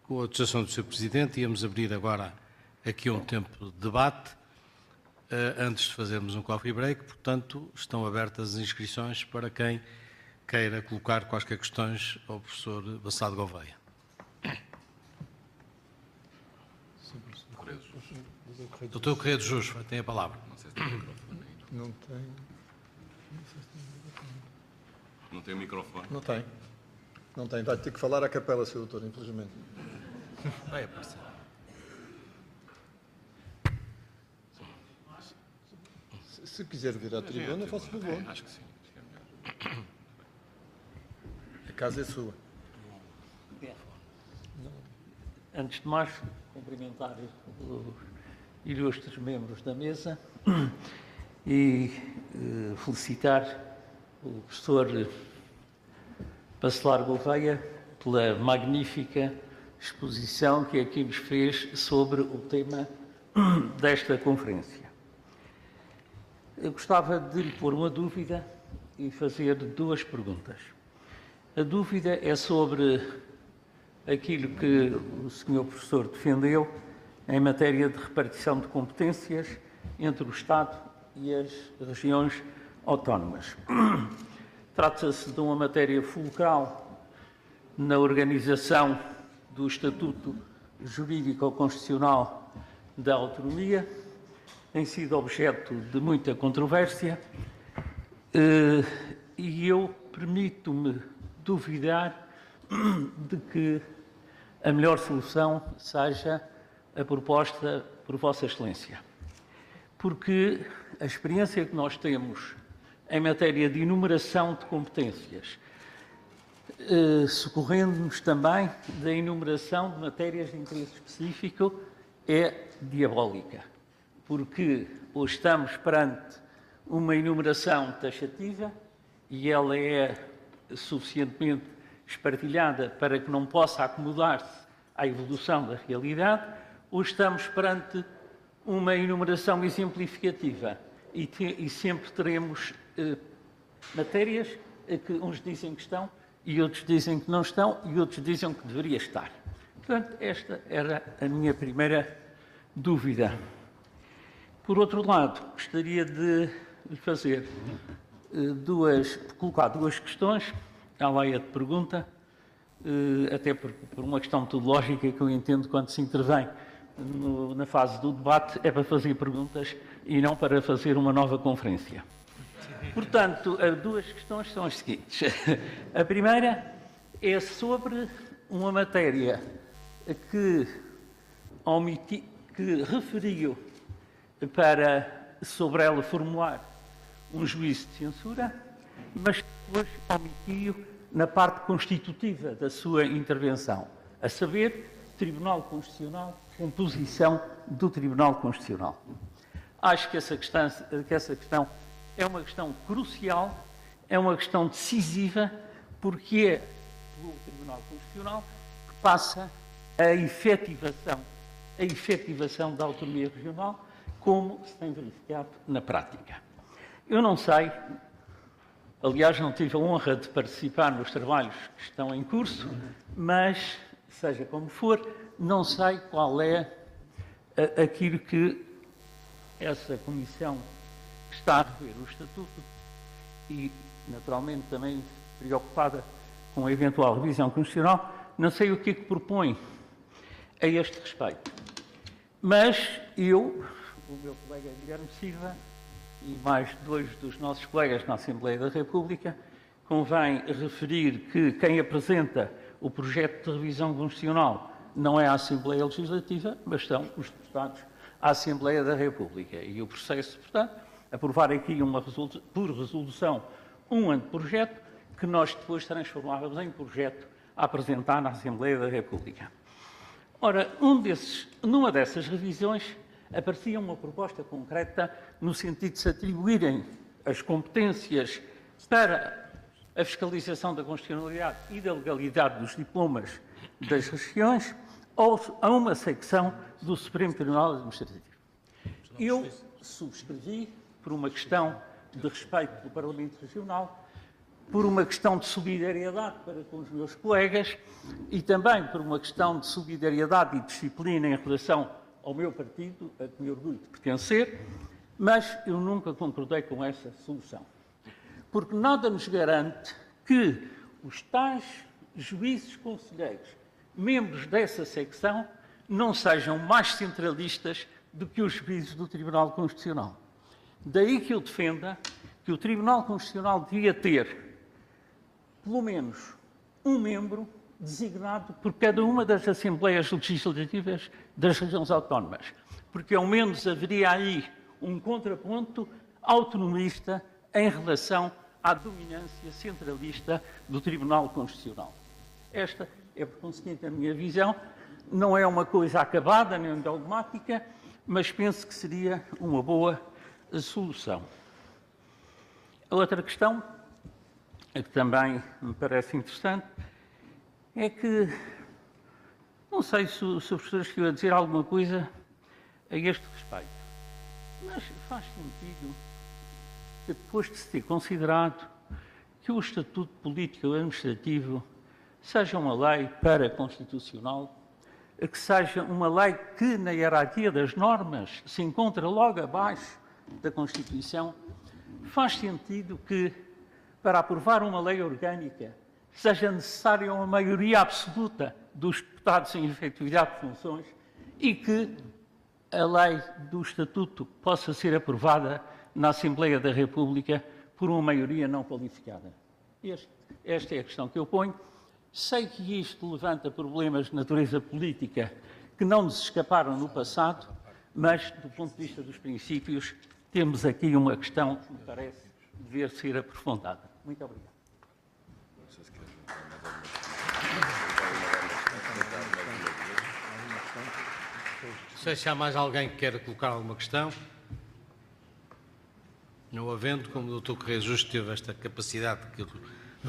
Com a autorização do Sr. Presidente, íamos abrir agora aqui um tempo de debate, antes de fazermos um coffee break, portanto, estão abertas as inscrições para quem queira colocar quaisquer questões ao professor Bassado Gouveia. Doutor Correia de Jus, tem a palavra. Não sei se tem microfone. Não tem. Não tem o microfone? Não tem. Não tem. Vai ter que falar à capela, Sr. Doutor, infelizmente. Vai aparecer. Se quiser vir à tribuna, faça favor. Acho que sim. Acho que é melhor. A casa é sua. Antes de mais, cumprimentar os ilustres membros da mesa e felicitar o professor Bacelar Gouveia pela magnífica exposição que aqui nos fez sobre o tema desta conferência. Eu gostava de lhe pôr uma dúvida e fazer duas perguntas. A dúvida é sobre aquilo que o Sr. Professor defendeu em matéria de repartição de competências entre o Estado e as regiões autónomas. Trata-se de uma matéria fulcral na organização do Estatuto Jurídico-Constitucional da Autonomia, tem sido objeto de muita controvérsia e eu permito-me duvidar de que a melhor solução seja a proposta por Vossa Excelência. Porque a experiência que nós temos em matéria de enumeração de competências, socorrendo-nos também da enumeração de matérias de interesse específico, é diabólica. Porque hoje estamos perante uma enumeração taxativa e ela é suficientemente espartilhada para que não possa acomodar-se à evolução da realidade, ou estamos perante uma enumeração exemplificativa e sempre teremos matérias que uns dizem que estão e outros dizem que não estão e outros dizem que deveria estar. Portanto, esta era a minha primeira dúvida. Por outro lado, gostaria de fazer colocar duas questões à leia de pergunta, até por uma questão metodológica que eu entendo quando se intervém na fase do debate, é para fazer perguntas e não para fazer uma nova conferência. Portanto, as duas questões são as seguintes. A primeira é sobre uma matéria que referiu para sobre ela formular um juízo de censura, mas que depois omitiu na parte constitutiva da sua intervenção, a saber, Tribunal Constitucional, composição do Tribunal Constitucional. Acho que essa questão é uma questão crucial, é uma questão decisiva, porque é o Tribunal Constitucional que passa a efetivação da autonomia regional, como se tem verificado na prática. Eu não sei, aliás, não tive a honra de participar nos trabalhos que estão em curso, mas, seja como for, não sei qual é aquilo que essa comissão que está a rever o Estatuto e, naturalmente, também preocupada com a eventual revisão constitucional, não sei o que é que propõe a este respeito. Mas eu, o meu colega Guilherme Silva e mais dois dos nossos colegas na Assembleia da República, convém referir que quem apresenta o projeto de revisão constitucional não é a Assembleia Legislativa, mas são os deputados à Assembleia da República. E o processo, portanto, aprovar aqui por resolução um anteprojeto que nós depois transformávamos em projeto a apresentar na Assembleia da República. Ora, numa dessas revisões aparecia uma proposta concreta no sentido de se atribuírem as competências para a fiscalização da constitucionalidade e da legalidade dos diplomas das regiões a uma secção do Supremo Tribunal Administrativo. Eu subscrevi, por uma questão de respeito do Parlamento Regional, por uma questão de solidariedade para com os meus colegas e também por uma questão de solidariedade e disciplina em relação ao meu partido, a que me orgulho de pertencer, mas eu nunca concordei com essa solução. Porque nada nos garante que os tais juízes conselheiros, membros dessa secção, não sejam mais centralistas do que os juízes do Tribunal Constitucional. Daí que eu defenda que o Tribunal Constitucional devia ter pelo menos um membro designado por cada uma das Assembleias Legislativas das regiões autónomas, porque ao menos haveria aí um contraponto autonomista em relação à dominância centralista do Tribunal Constitucional. Esta é, por conseguinte, a minha visão. Não é uma coisa acabada nem dogmática, mas penso que seria uma boa solução. A outra questão, a que também me parece interessante, é que, não sei se o professor chegou a dizer alguma coisa a este respeito, mas faz sentido que, depois de se ter considerado que o Estatuto Político e Administrativo seja uma lei paraconstitucional, que seja uma lei que, na hierarquia das normas, se encontra logo abaixo da Constituição, faz sentido que, para aprovar uma lei orgânica, seja necessária uma maioria absoluta dos deputados em efetividade de funções e que a lei do Estatuto possa ser aprovada na Assembleia da República por uma maioria não qualificada. Esta é a questão que eu ponho. Sei que isto levanta problemas de natureza política que não nos escaparam no passado, mas, do ponto de vista dos princípios, temos aqui uma questão que me parece dever ser aprofundada. Muito obrigado. Não sei se há mais alguém que queira colocar alguma questão. Não havendo, como o Dr. Correia Justo teve esta capacidade que eu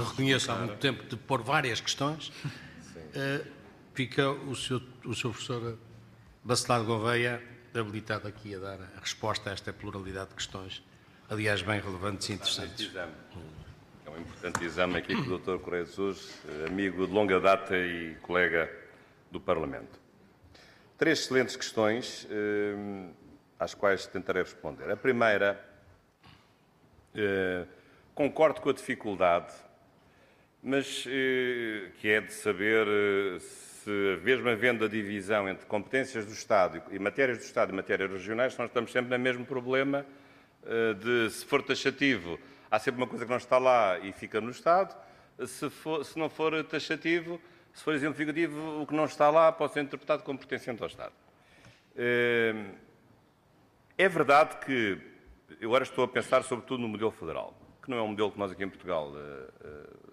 reconheço há muito tempo de pôr várias questões, fica o seu professor Bacelar Gouveia habilitado aqui a dar a resposta a esta pluralidade de questões, aliás, bem relevantes e interessantes. É um importante exame aqui com o Dr. Correia Jesus, amigo de longa data e colega do Parlamento. 3 excelentes questões, às quais tentarei responder. A primeira, concordo com a dificuldade, mas que é de saber se, mesmo havendo a divisão entre competências do Estado e matérias do Estado e matérias regionais, nós estamos sempre no mesmo problema de, se for taxativo, há sempre uma coisa que não está lá e fica no Estado, se não for taxativo, se for exemplificativo, o que não está lá pode ser interpretado como pertencente ao Estado. É verdade que eu agora estou a pensar sobretudo no modelo federal, que não é um modelo que nós aqui em Portugal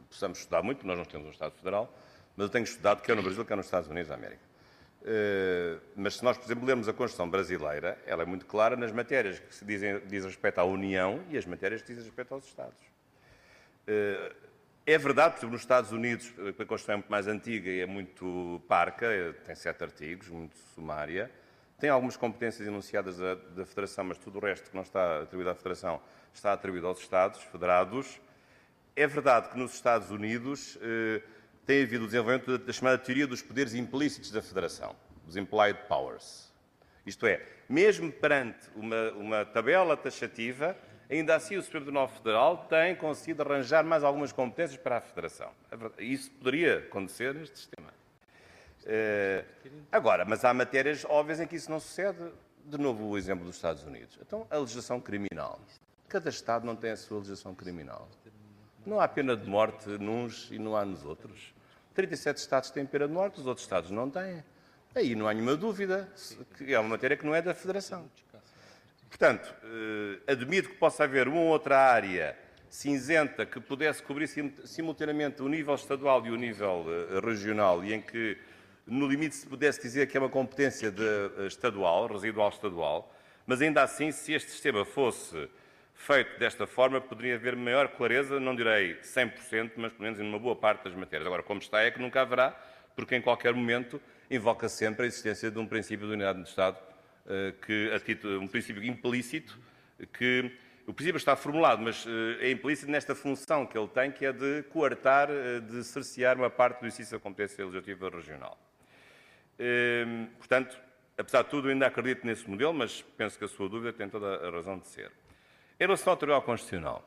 possamos estudar muito, porque nós não temos um Estado federal, mas eu tenho estudado quer no Brasil, quer nos Estados Unidos da América. Mas se nós, por exemplo, lermos a Constituição brasileira, ela é muito clara nas matérias que se diz respeito à União e as matérias que dizem respeito aos Estados. É verdade, por exemplo, nos Estados Unidos, a Constituição é muito mais antiga e é muito parca, tem 7 artigos, muito sumária, tem algumas competências enunciadas da Federação, mas tudo o resto que não está atribuído à Federação está atribuído aos Estados federados. É verdade que nos Estados Unidos tem havido o desenvolvimento da chamada teoria dos poderes implícitos da Federação, os implied powers. Isto é, mesmo perante uma tabela taxativa, ainda assim o Supremo Tribunal Federal tem conseguido arranjar mais algumas competências para a Federação. Isso poderia acontecer neste sistema. Agora, mas há matérias óbvias em que isso não sucede. De novo o exemplo dos Estados Unidos. Então, a legislação criminal. Cada Estado não tem a sua legislação criminal. Não há pena de morte nuns e não há nos outros. 37 Estados têm pena de morte, os outros Estados não têm. Aí não há nenhuma dúvida que é uma matéria que não é da Federação. Portanto, admito que possa haver uma ou outra área cinzenta que pudesse cobrir simultaneamente o nível estadual e o nível regional e em que, no limite, se pudesse dizer que é uma competência estadual, residual estadual, mas ainda assim, se este sistema fosse feito desta forma, poderia haver maior clareza, não direi 100%, mas pelo menos em uma boa parte das matérias. Agora, como está, é que nunca haverá, porque em qualquer momento invoca sempre a existência de um princípio de unidade do Estado, um princípio implícito, que o princípio está formulado, mas é implícito nesta função que ele tem, que é de coartar, de cercear uma parte do exercício da competência legislativa regional. Portanto, apesar de tudo, ainda acredito nesse modelo, mas penso que a sua dúvida tem toda a razão de ser. Em relação ao Tribunal Constitucional,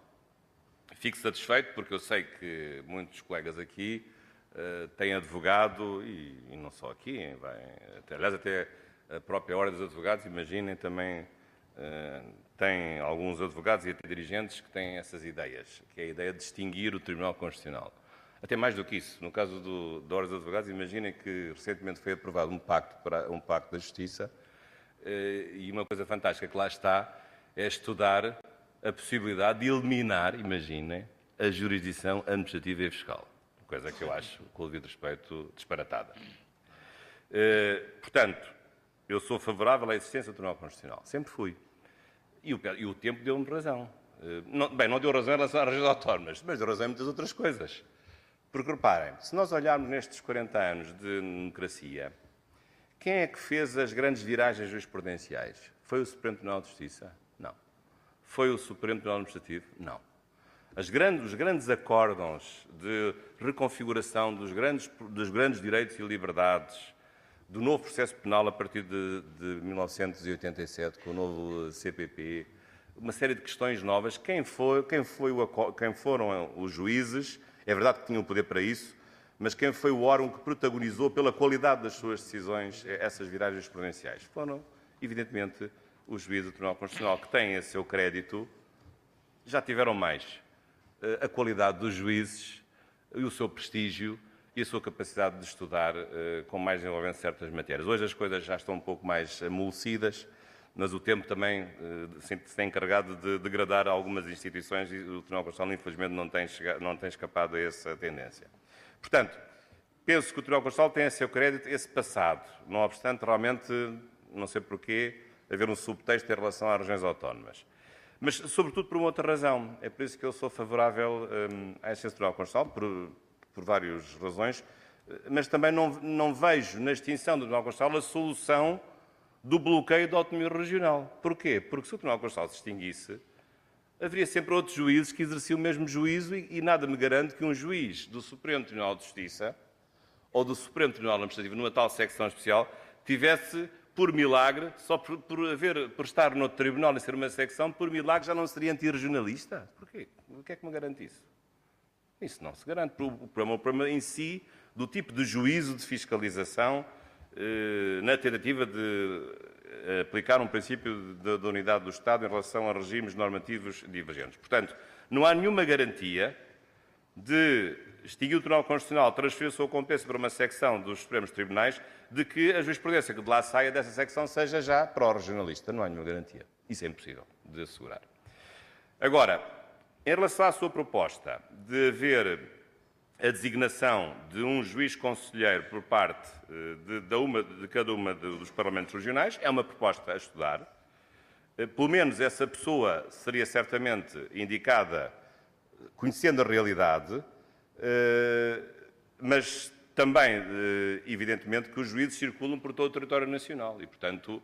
fico satisfeito, porque eu sei que muitos colegas aqui têm advogado, e não só aqui, aliás, até a própria Ordem dos Advogados, imaginem, também tem alguns advogados e até dirigentes que têm essas ideias, que é a ideia de distinguir o Tribunal Constitucional. Até mais do que isso, no caso da Ordem dos Advogados, imaginem que recentemente foi aprovado um pacto da Justiça, e uma coisa fantástica que lá está é estudar a possibilidade de eliminar, imaginem, a jurisdição administrativa e fiscal. Coisa que eu acho, com o devido respeito, disparatada. Portanto, eu sou favorável à existência do Tribunal Constitucional. Sempre fui. E o tempo deu-me razão. Não deu razão em relação às regiões autónomas, mas deu razão em muitas outras coisas. Porque, reparem, se nós olharmos nestes 40 anos de democracia, quem é que fez as grandes viragens jurisprudenciais? Foi o Supremo Tribunal de Justiça? Não. Foi o Supremo Tribunal Administrativo? Não. Os grandes acórdãos de reconfiguração dos grandes direitos e liberdades, do novo processo penal a partir de 1987, com o novo CPP, uma série de questões novas. Quem foram os juízes? É verdade que tinham poder para isso, mas quem foi o órgão que protagonizou, pela qualidade das suas decisões, essas viragens jurisprudenciais? Foram, evidentemente, os juízes do Tribunal Constitucional, que têm a seu crédito, já tiveram mais a qualidade dos juízes e o seu prestígio e a sua capacidade de estudar com mais desenvolvimento certas matérias. Hoje as coisas já estão um pouco mais amolecidas, mas o tempo também se tem encarregado de degradar algumas instituições e o Tribunal Constitucional, infelizmente, não tem escapado a essa tendência. Portanto, penso que o Tribunal Constitucional tem a seu crédito esse passado, não obstante, realmente, não sei porquê, haver um subtexto em relação às regiões autónomas. Mas, sobretudo, por uma outra razão. É por isso que eu sou favorável à existência do Tribunal Constitucional, por várias razões, mas também não vejo na extinção do Tribunal Constitucional a solução do bloqueio da autonomia regional. Porquê? Porque se o Tribunal Constitucional se extinguisse, haveria sempre outros juízes que exerciam o mesmo juízo e nada me garante que um juiz do Supremo Tribunal de Justiça ou do Supremo Tribunal Administrativo, numa tal secção especial, tivesse, por milagre, só por estar no tribunal e ser uma secção, por milagre já não seria antirregionalista? Porquê? O que é que me garante isso? Isso não se garante. O problema em si, do tipo de juízo de fiscalização, na tentativa de aplicar um princípio da unidade do Estado em relação a regimes normativos divergentes. Portanto, não há nenhuma garantia de extinguir o Tribunal Constitucional, transferir a sua competência para uma secção dos Supremos Tribunais, de que a jurisprudência que de lá saia dessa secção seja já pró-regionalista. Não há nenhuma garantia. Isso é impossível de assegurar. Agora, em relação à sua proposta de haver a designação de um juiz conselheiro por parte de cada uma dos parlamentos regionais, é uma proposta a estudar. Pelo menos essa pessoa seria certamente indicada conhecendo a realidade, mas também, evidentemente, que os juízes circulam por todo o território nacional e, portanto,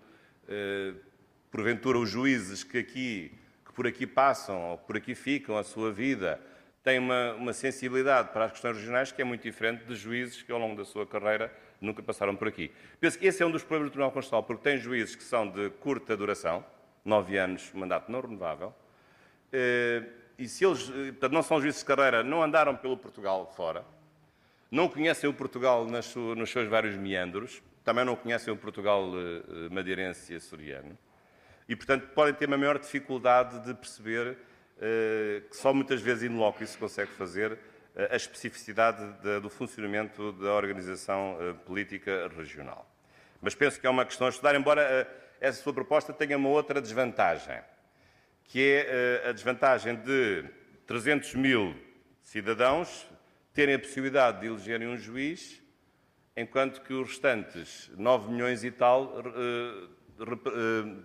porventura os juízes que por aqui passam ou por aqui ficam a sua vida têm uma sensibilidade para as questões regionais que é muito diferente de juízes que ao longo da sua carreira nunca passaram por aqui. Penso que esse é um dos problemas do Tribunal Constitucional, porque tem juízes que são de curta duração, 9 anos, mandato não renovável, e se eles, portanto, não são juízes de carreira, não andaram pelo Portugal fora, não conhecem o Portugal nos seus vários meandros, também não conhecem o Portugal madeirense e açoriano, e, portanto, podem ter uma maior dificuldade de perceber que só muitas vezes in loco se consegue fazer a especificidade do funcionamento da organização política regional. Mas penso que é uma questão a estudar, embora essa sua proposta tenha uma outra desvantagem, que é a desvantagem de 300 mil cidadãos terem a possibilidade de elegerem um juiz, enquanto que os restantes 9 milhões e tal,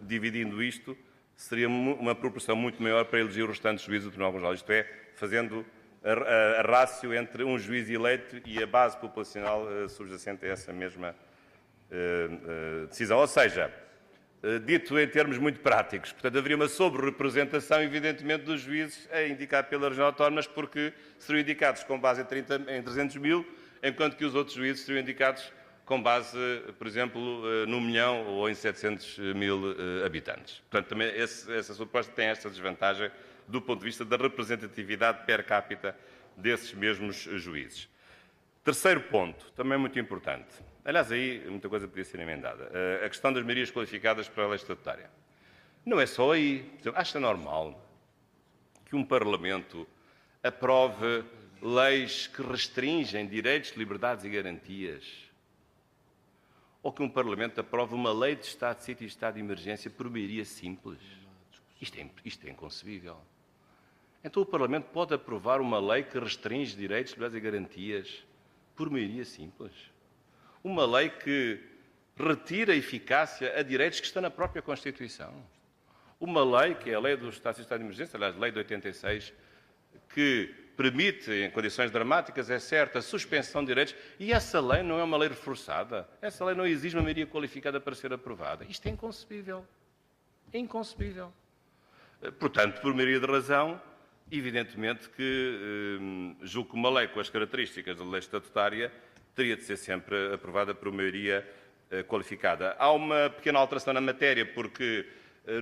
dividindo isto, seria uma proporção muito maior para eleger os restantes juízes do Tribunal Constitucional, isto é, fazendo a rácio entre um juiz eleito e a base populacional subjacente a essa mesma decisão. Ou seja, dito em termos muito práticos. Portanto, haveria uma sobre-representação, evidentemente, dos juízes a indicar pelas regiões autónomas, porque seriam indicados com base em 300 mil, enquanto que os outros juízes seriam indicados com base, por exemplo, no 1 milhão ou em 700 mil habitantes. Portanto, também essa proposta tem esta desvantagem do ponto de vista da representatividade per capita desses mesmos juízes. Terceiro ponto, também muito importante. Aliás, aí muita coisa podia ser emendada. A questão das maiorias qualificadas para a lei estatutária. Não é só aí. Acha normal que um Parlamento aprove leis que restringem direitos, liberdades e garantias? Ou que um Parlamento aprove uma lei de estado de sítio e estado de emergência por maioria simples? Isto é inconcebível. Então o Parlamento pode aprovar uma lei que restringe direitos, liberdades e garantias por maioria simples? Uma lei que retira eficácia a direitos que estão na própria Constituição? Uma lei, que é a lei do estado de emergência, aliás, a lei de 86, que permite, em condições dramáticas, é certo, a suspensão de direitos, e essa lei não é uma lei reforçada. Essa lei não exige uma maioria qualificada para ser aprovada. Isto é inconcebível. É inconcebível. Portanto, por maioria de razão, evidentemente que julgo que uma lei com as características da lei estatutária teria de ser sempre aprovada por maioria qualificada. Há uma pequena alteração na matéria, porque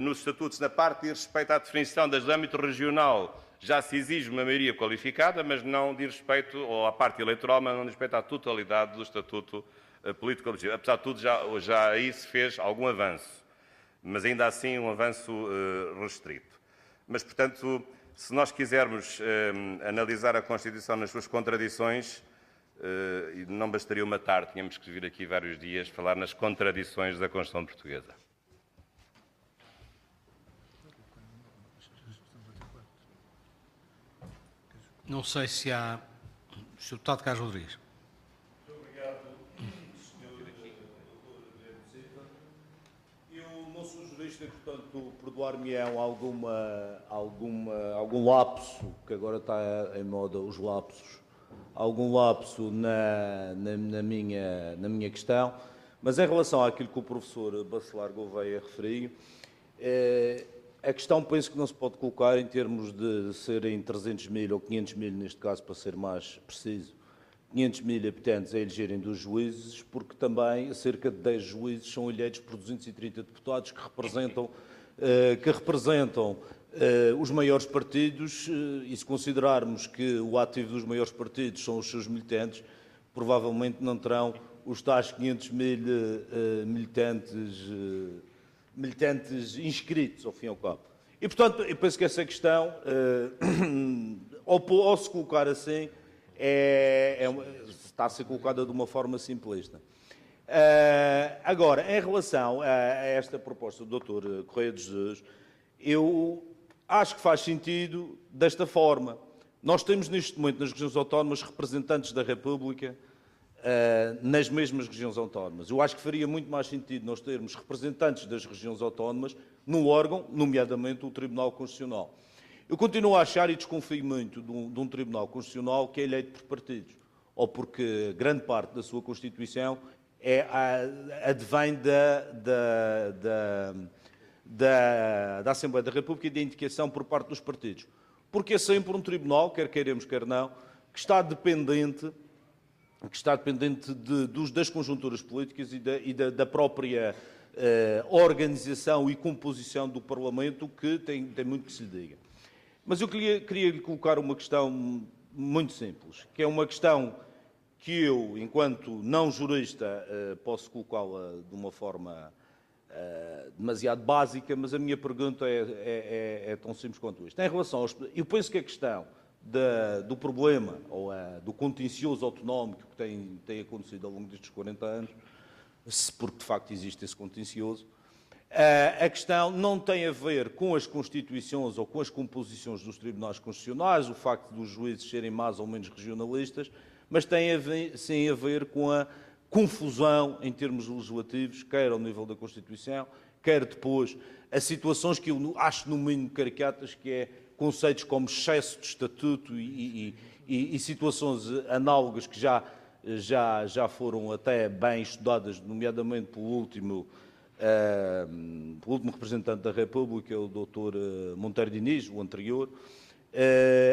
nos estatutos, na parte de respeito à definição do âmbito regional, já se exige uma maioria qualificada, mas não diz respeito, ou à parte eleitoral, mas não diz respeito à totalidade do estatuto político-legislativo. Apesar de tudo, já aí se fez algum avanço, mas ainda assim um avanço restrito. Mas, portanto, se nós quisermos analisar a Constituição nas suas contradições, não bastaria uma tarde, tínhamos que vir aqui vários dias falar nas contradições da Constituição portuguesa. Não sei se há... Sr. Deputado Carlos Rodrigues. Muito obrigado, Sr. Doutor Silva. Eu não sou jurista, portanto, perdoar-me-ão algum lapso, que agora está em moda os lapsos, algum lapso na minha questão, mas em relação àquilo que o professor Bacelar Gouveia referiu, a questão penso que não se pode colocar em termos de serem 300 mil ou 500 mil, neste caso, para ser mais preciso, 500 mil habitantes a elegerem 2 juízes, porque também cerca de 10 juízes são eleitos por 230 deputados que representam os maiores partidos, e se considerarmos que o ativo dos maiores partidos são os seus militantes, provavelmente não terão os tais 500 mil militantes inscritos, ao fim e ao cabo. E, portanto, eu penso que essa questão, ou se colocar assim, está a ser colocada de uma forma simplista. Agora, em relação a esta proposta do Dr. Correia de Jesus, eu acho que faz sentido desta forma. Nós temos neste momento nas regiões autónomas representantes da República nas mesmas regiões autónomas. Eu acho que faria muito mais sentido nós termos representantes das regiões autónomas no órgão, nomeadamente o Tribunal Constitucional. Eu continuo a achar e desconfio muito de um Tribunal Constitucional que é eleito por partidos, ou porque grande parte da sua Constituição advém da Assembleia da República e da indicação por parte dos partidos. Porque é sempre um tribunal, quer queiramos, quer não, que está dependente das conjunturas políticas e da própria organização e composição do Parlamento, que tem muito que se lhe diga. Mas eu queria lhe colocar uma questão muito simples, que é uma questão que eu, enquanto não jurista, posso colocá-la de uma forma demasiado básica, mas a minha pergunta é tão simples quanto isto. Em relação eu penso que a questão do problema, ou do contencioso autonómico que tem acontecido ao longo destes 40 anos, porque de facto existe esse contencioso, a questão não tem a ver com as constituições ou com as composições dos tribunais constitucionais, o facto dos juízes serem mais ou menos regionalistas, mas tem sim a ver com a confusão em termos legislativos, quer ao nível da Constituição, quer depois a situações que eu acho no mínimo caricatas, que é conceitos como excesso de estatuto e situações análogas que já foram até bem estudadas, nomeadamente pelo último o último representante da República, o Dr. Monteiro Diniz, o anterior,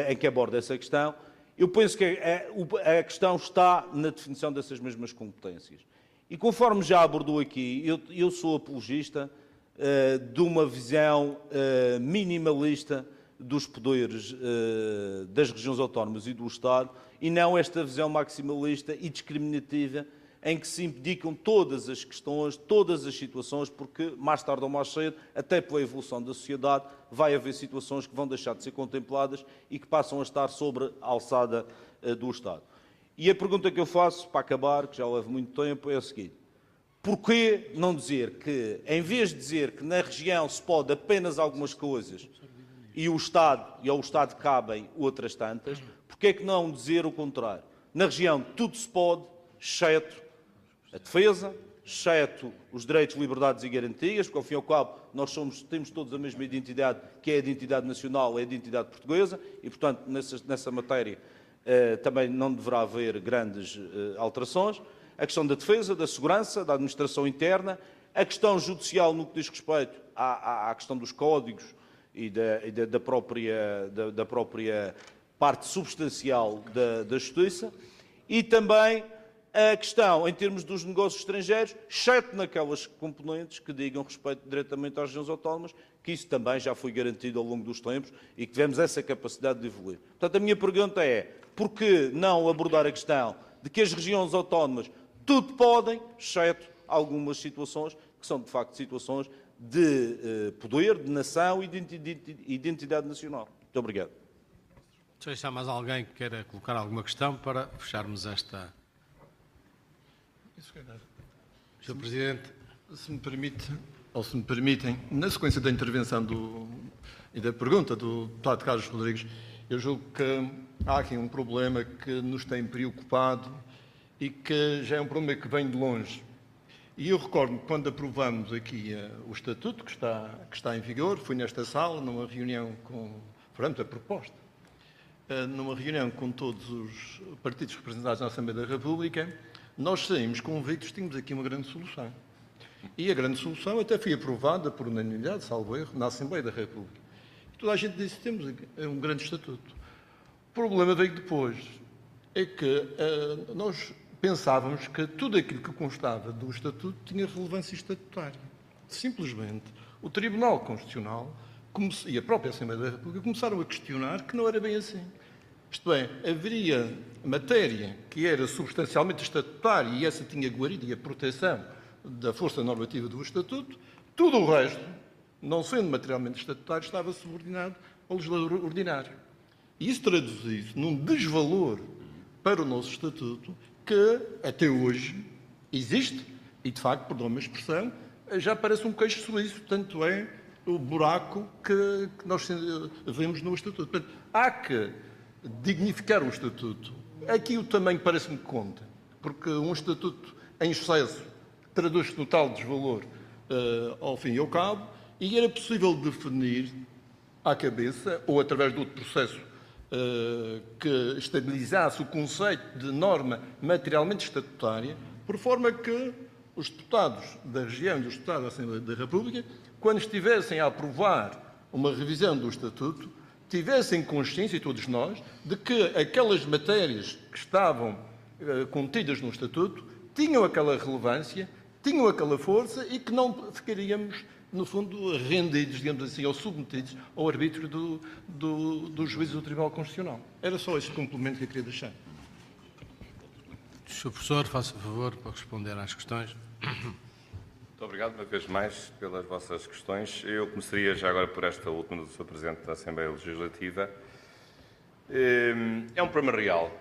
em que aborda essa questão. Eu penso que a questão está na definição dessas mesmas competências. E conforme já abordou aqui, eu sou apologista de uma visão minimalista dos poderes das regiões autónomas e do Estado, e não esta visão maximalista e discriminativa em que se indicam todas as questões, todas as situações, porque mais tarde ou mais cedo, até pela evolução da sociedade, vai haver situações que vão deixar de ser contempladas e que passam a estar sobre a alçada do Estado. E a pergunta que eu faço, para acabar, que já leva muito tempo, é a seguinte: porquê não dizer que, em vez de dizer que na região se pode apenas algumas coisas e ao Estado cabem outras tantas, porquê é que não dizer o contrário? Na região tudo se pode, exceto a defesa, exceto os direitos, liberdades e garantias, porque ao fim e ao cabo nós temos todos a mesma identidade, que é a identidade nacional, é a identidade portuguesa, e portanto nessa matéria também não deverá haver grandes alterações. A questão da defesa, da segurança, da administração interna, a questão judicial no que diz respeito à questão dos códigos e da própria parte substancial da justiça, e também a questão, em termos dos negócios estrangeiros, exceto naquelas componentes que digam respeito diretamente às regiões autónomas, que isso também já foi garantido ao longo dos tempos e que tivemos essa capacidade de evoluir. Portanto, a minha pergunta é: por que não abordar a questão de que as regiões autónomas tudo podem, exceto algumas situações que são, de facto, situações de poder, de nação e de identidade nacional? Muito obrigado. Não sei se há mais alguém que queira colocar alguma questão para fecharmos esta... Sr. Presidente. Se me permite, ou se me permitem, na sequência da intervenção e da pergunta do deputado Carlos Rodrigues, eu julgo que há aqui um problema que nos tem preocupado e que já é um problema que vem de longe. E eu recordo que quando aprovamos aqui o Estatuto, que está em vigor, fui nesta sala, numa reunião a proposta, numa reunião com todos os partidos representados na Assembleia da República, nós saímos convictos, tínhamos aqui uma grande solução. E a grande solução até foi aprovada por unanimidade, salvo erro, na Assembleia da República. E toda a gente disse que temos um grande estatuto. O problema veio depois, é que nós pensávamos que tudo aquilo que constava do estatuto tinha relevância estatutária. Simplesmente, o Tribunal Constitucional e a própria Assembleia da República começaram a questionar que não era bem assim. Isto é, haveria matéria que era substancialmente estatutária e essa tinha guarida e a proteção da força normativa do Estatuto, tudo o resto, não sendo materialmente estatutário, estava subordinado ao legislador ordinário. E isso traduzia-se num desvalor para o nosso Estatuto que, até hoje, existe e, de facto, perdão-me a expressão, já parece um queixo suíço, tanto é o buraco que nós vemos no Estatuto. Portanto, há que dignificar um Estatuto. Aqui o tamanho parece-me que conta, porque um Estatuto em excesso traduz-se no tal desvalor ao fim e ao cabo, e era possível definir à cabeça, ou através de outro processo que estabilizasse o conceito de norma materialmente estatutária, por forma que os deputados da região e os deputados da Assembleia da República, quando estivessem a aprovar uma revisão do Estatuto, tivessem consciência, e todos nós, de que aquelas matérias que estavam contidas no Estatuto tinham aquela relevância, tinham aquela força e que não ficaríamos, no fundo, rendidos, digamos assim, ou submetidos ao arbítrio do juízo do Tribunal Constitucional. Era só esse complemento que eu queria deixar. Sr. Professor, faça favor para responder às questões. Muito obrigado, uma vez mais, pelas vossas questões. Eu começaria já agora por esta última do Sr. Presidente da Assembleia Legislativa. É um problema real.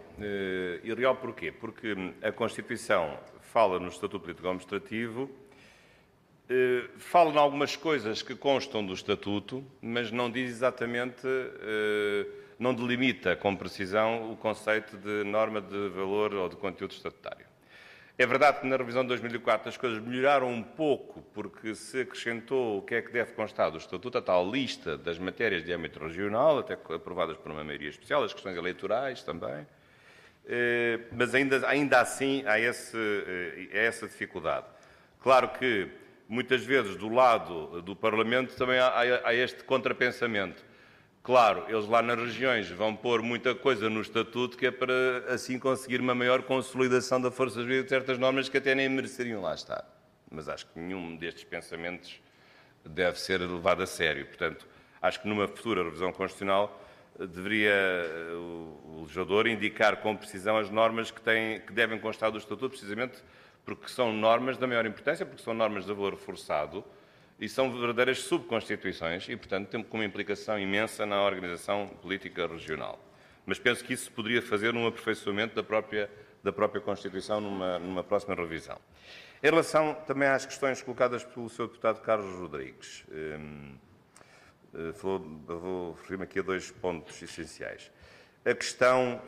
E real porquê? Porque a Constituição fala no Estatuto Político Administrativo, fala em algumas coisas que constam do Estatuto, mas não diz exatamente, não delimita com precisão o conceito de norma de valor ou de conteúdo estatutário. É verdade que na revisão de 2004 as coisas melhoraram um pouco, porque se acrescentou o que é que deve constar do Estatuto, a tal lista das matérias de âmbito regional, até aprovadas por uma maioria especial, as questões eleitorais também, mas ainda assim há essa dificuldade. Claro que muitas vezes do lado do Parlamento também há este contrapensamento. Claro, eles lá nas regiões vão pôr muita coisa no Estatuto que é para assim conseguir uma maior consolidação da força jurídica de certas normas que até nem mereceriam lá estar. Mas acho que nenhum destes pensamentos deve ser levado a sério. Portanto, acho que numa futura revisão constitucional deveria o legislador indicar com precisão as normas que devem constar do Estatuto, precisamente porque são normas da maior importância, porque são normas de valor forçado e são verdadeiras subconstituições e, portanto, têm uma implicação imensa na organização política regional. Mas penso que isso se poderia fazer num aperfeiçoamento da própria Constituição numa próxima revisão. Em relação também às questões colocadas pelo Sr. Deputado Carlos Rodrigues, vou referir-me aqui a 2 pontos essenciais. A questão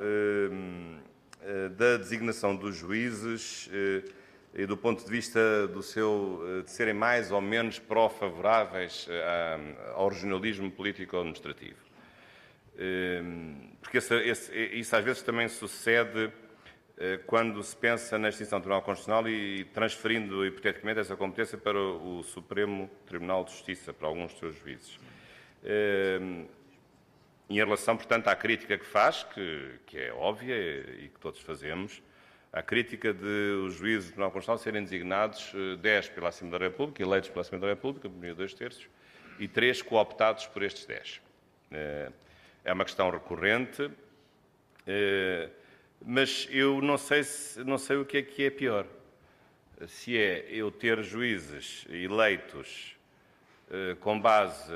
da designação dos juízes e do ponto de vista de serem mais ou menos pró-favoráveis ao regionalismo político-administrativo. Porque isso às vezes também sucede quando se pensa na extinção do Tribunal Constitucional e transferindo hipoteticamente essa competência para o Supremo Tribunal de Justiça, para alguns dos seus juízes. Em relação, portanto, à crítica que faz, que é óbvia e que todos fazemos, a crítica de os juízes do Tribunal Constitucional serem designados 10 pela Assembleia da República, eleitos pela Assembleia da República, por maioria de 2/3, e 3 cooptados por estes 10. É uma questão recorrente, mas eu não sei o que é pior. Se é eu ter juízes eleitos com base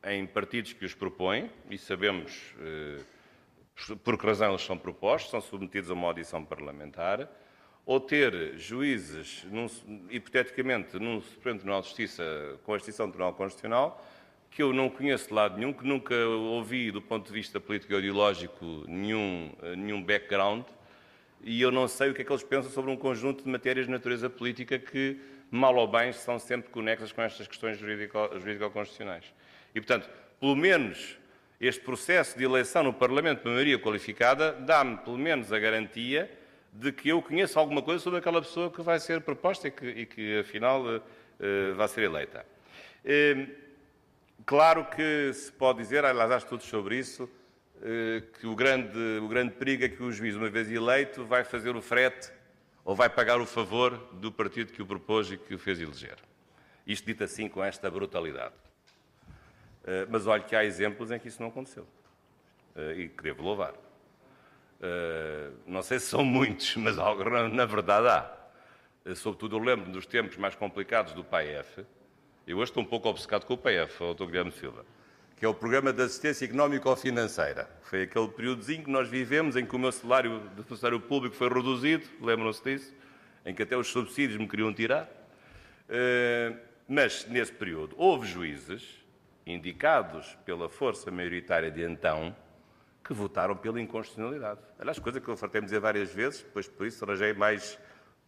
em partidos que os propõem, e sabemos por que razão eles são propostos, são submetidos a uma audição parlamentar, ou ter juízes, hipoteticamente, num Supremo Tribunal de Justiça com a extinção do Tribunal Constitucional, que eu não conheço de lado nenhum, que nunca ouvi, do ponto de vista político-ideológico, nenhum background, e eu não sei o que é que eles pensam sobre um conjunto de matérias de natureza política que, mal ou bem, são sempre conexas com estas questões jurídico-constitucionais. E, portanto, pelo menos este processo de eleição no Parlamento por maioria qualificada dá-me, pelo menos, a garantia de que eu conheço alguma coisa sobre aquela pessoa que vai ser proposta e que afinal, vai ser eleita. Claro que se pode dizer, aliás, há estudos sobre isso, que o grande perigo é que o juiz, uma vez eleito, vai fazer o frete ou vai pagar o favor do partido que o propôs e que o fez eleger. Isto dito assim com esta brutalidade. Mas olhe que há exemplos em que isso não aconteceu. E que devo louvar. Não sei se são muitos, mas na verdade há. Sobretudo eu lembro dos tempos mais complicados do PAEF. Eu hoje estou um pouco obcecado com o PAEF, o Dr. Guilherme Silva, que é o Programa de Assistência Económico-Financeira. Foi aquele períodozinho que nós vivemos em que o meu salário de funcionário público foi reduzido, lembram-se disso, em que até os subsídios me queriam tirar. Mas, nesse período, houve juízes indicados pela força maioritária de então que votaram pela inconstitucionalidade. Aliás, coisa que eu fartei de dizer várias vezes, depois por isso arranjei mais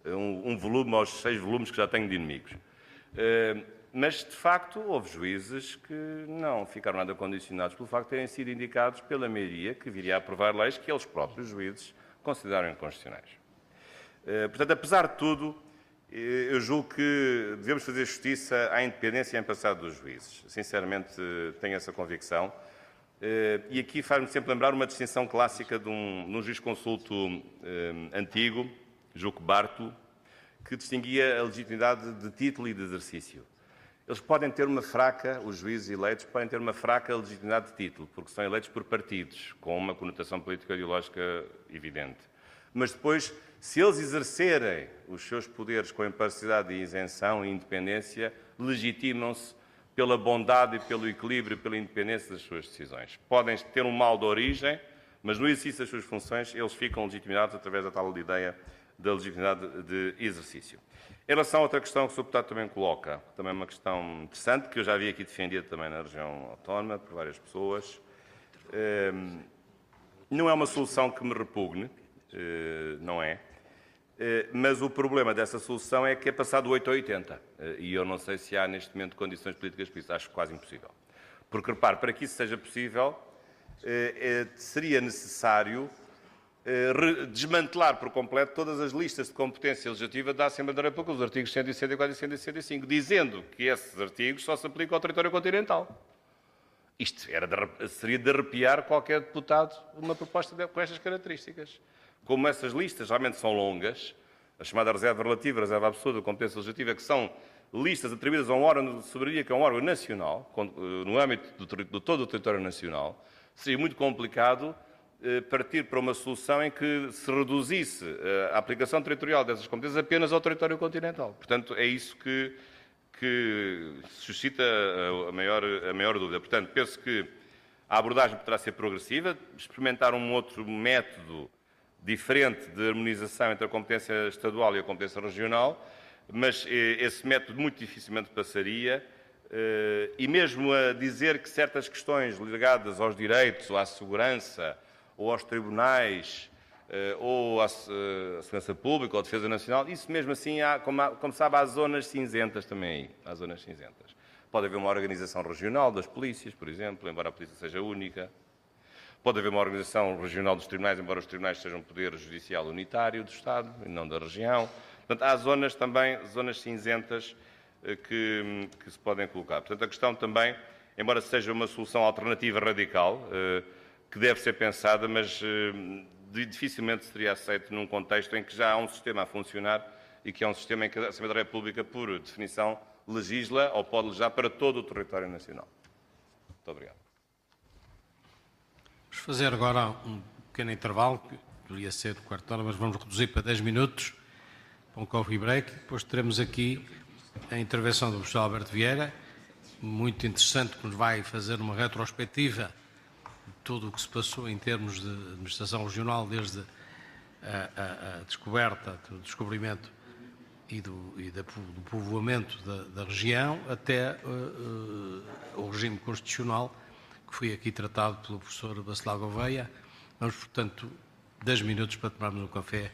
um volume aos 6 volumes que já tenho de inimigos. Mas, de facto, houve juízes que não ficaram nada condicionados pelo facto de terem sido indicados pela maioria que viria a aprovar leis que eles próprios juízes consideraram inconstitucionais. Portanto, apesar de tudo, eu julgo que devemos fazer justiça à independência e em passado dos juízes. Sinceramente, tenho essa convicção. E aqui faz-me sempre lembrar uma distinção clássica de um juiz-consulto antigo, Juco Barto, que distinguia a legitimidade de título e de exercício. Eles podem ter uma fraca, os juízes eleitos podem ter uma fraca legitimidade de título, porque são eleitos por partidos, com uma conotação política-ideológica evidente. Mas depois, se eles exercerem os seus poderes com imparcialidade e isenção e independência, legitimam-se pela bondade e pelo equilíbrio e pela independência das suas decisões. Podem ter um mal de origem, mas no exercício das suas funções, eles ficam legitimados através da tal ideia da legitimidade de exercício. Em relação a outra questão que o Sr. Deputado também coloca, também uma questão interessante, que eu já vi aqui defendida também na região autónoma, por várias pessoas, não é uma solução que me repugne, não é, mas o problema dessa solução é que é passado 8 a 80, e eu não sei se há neste momento condições políticas para isso, acho quase impossível. Porque, repare, para que isso seja possível, seria necessário desmantelar por completo todas as listas de competência legislativa da Assembleia da República, os artigos 164 e 165, dizendo que esses artigos só se aplicam ao território continental. Isto seria de arrepiar qualquer deputado uma proposta com estas características. Como essas listas realmente são longas, a chamada reserva relativa, a reserva absoluta, a competência legislativa, que são listas atribuídas a um órgão de soberania, que é um órgão nacional, no âmbito de todo o território nacional, seria muito complicado partir para uma solução em que se reduzisse a aplicação territorial dessas competências apenas ao território continental. Portanto, é isso que suscita a maior dúvida. Portanto, penso que a abordagem poderá ser progressiva, experimentar um outro método diferente de harmonização entre a competência estadual e a competência regional, mas esse método muito dificilmente passaria, e mesmo a dizer que certas questões ligadas aos direitos, ou à segurança, ou aos tribunais, ou à segurança pública, ou à defesa nacional, isso mesmo assim, como sabe, há zonas cinzentas também aí. Há zonas cinzentas. Pode haver uma organização regional das polícias, por exemplo, embora a polícia seja única. Pode haver uma organização regional dos tribunais, embora os tribunais sejam um poder judicial unitário do Estado e não da região. Portanto, há zonas também, zonas cinzentas, que se podem colocar. Portanto, a questão também, embora seja uma solução alternativa radical, que deve ser pensada, mas dificilmente seria aceito num contexto em que já há um sistema a funcionar e que é um sistema em que a Assembleia da República, por definição, legisla ou pode legislar para todo o território nacional. Muito obrigado. Vamos fazer agora um pequeno intervalo, que deveria ser de quarto de hora, mas vamos reduzir para 10 minutos, para um coffee break. Depois teremos aqui a intervenção do professor Alberto Vieira, muito interessante, que nos vai fazer uma retrospectiva de tudo o que se passou em termos de administração regional, desde a descoberta, do descobrimento e do povoamento da região até o regime constitucional, que foi aqui tratado pelo professor Bacelar Gouveia. Vamos, portanto, 10 minutos para tomarmos um café.